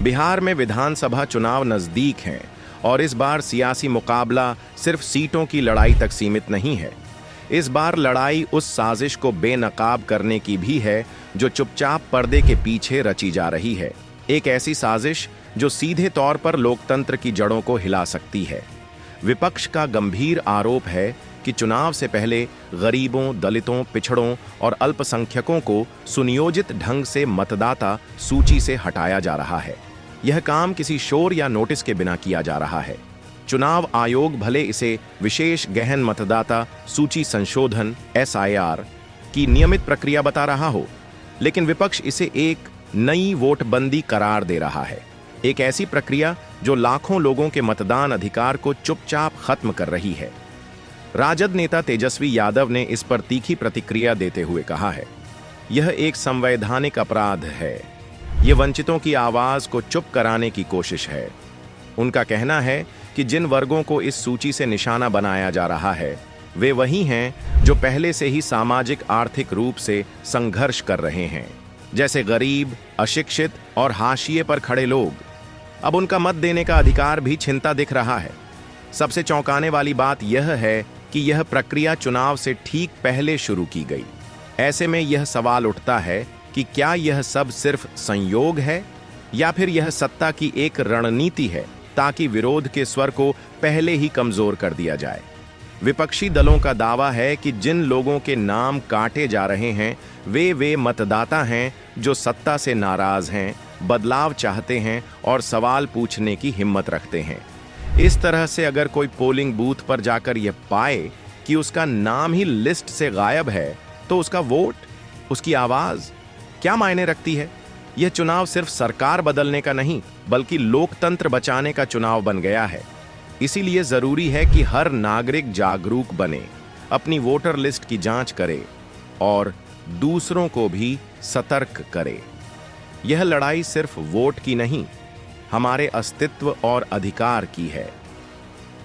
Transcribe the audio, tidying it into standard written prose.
बिहार में विधानसभा चुनाव नजदीक हैं और इस बार सियासी मुकाबला सिर्फ सीटों की लड़ाई तक सीमित नहीं है। इस बार लड़ाई उस साजिश को बेनकाब करने की भी है जो चुपचाप पर्दे के पीछे रची जा रही है। एक ऐसी साजिश जो सीधे तौर पर लोकतंत्र की जड़ों को हिला सकती है। विपक्ष का गंभीर आरोप है कि चुनाव से पहले गरीबों, दलितों, पिछड़ों और अल्पसंख्यकों को सुनियोजित ढंग से मतदाता सूची से हटाया जा रहा है। यह काम किसी शोर या नोटिस के बिना किया जा रहा है। चुनाव आयोग भले इसे विशेष गहन मतदाता सूची संशोधन (SIR) की नियमित प्रक्रिया बता रहा हो, लेकिन विपक्ष इसे एक नई वोटबंदी करार दे रहा है। एक ऐसी प्रक्रिया जो लाखों लोगों के मतदान अधिकार को चुपचाप खत्म कर रही है। राजद नेता तेजस्वी यादव ने इस पर तीखी प्रतिक्रिया देते हुए कहा है, यह एक संवैधानिक अपराध है। यह वंचितों की आवाज को चुप कराने की कोशिश है। उनका कहना है कि जिन वर्गों को इस सूची से निशाना बनाया जा रहा है, वे वही हैं जो पहले से ही सामाजिक आर्थिक रूप से संघर्ष कर रहे हैं, जैसे गरीब, अशिक्षित और हाशिए पर खड़े लोग। अब उनका मत देने का अधिकार भी छिनता दिख रहा है। सबसे चौंकाने वाली बात यह है कि यह प्रक्रिया चुनाव से ठीक पहले शुरू की गई। ऐसे में यह सवाल उठता है कि क्या यह सब सिर्फ संयोग है या फिर यह सत्ता की एक रणनीति है ताकि विरोध के स्वर को पहले ही कमजोर कर दिया जाए। विपक्षी दलों का दावा है कि जिन लोगों के नाम काटे जा रहे हैं वे मतदाता हैं जो सत्ता से नाराज हैं, बदलाव चाहते हैं और सवाल पूछने की हिम्मत रखते हैं। इस तरह से अगर कोई पोलिंग बूथ पर जाकर यह पाए कि उसका नाम ही लिस्ट से गायब है, तो उसका वोट, उसकी आवाज क्या मायने रखती है? यह चुनाव सिर्फ सरकार बदलने का नहीं, बल्कि लोकतंत्र बचाने का चुनाव बन गया है। इसीलिए जरूरी है कि हर नागरिक जागरूक बने, अपनी वोटर लिस्ट की जांच करे और दूसरों को भी सतर्क करे। यह लड़ाई सिर्फ वोट की नहीं, हमारे अस्तित्व और अधिकार की है।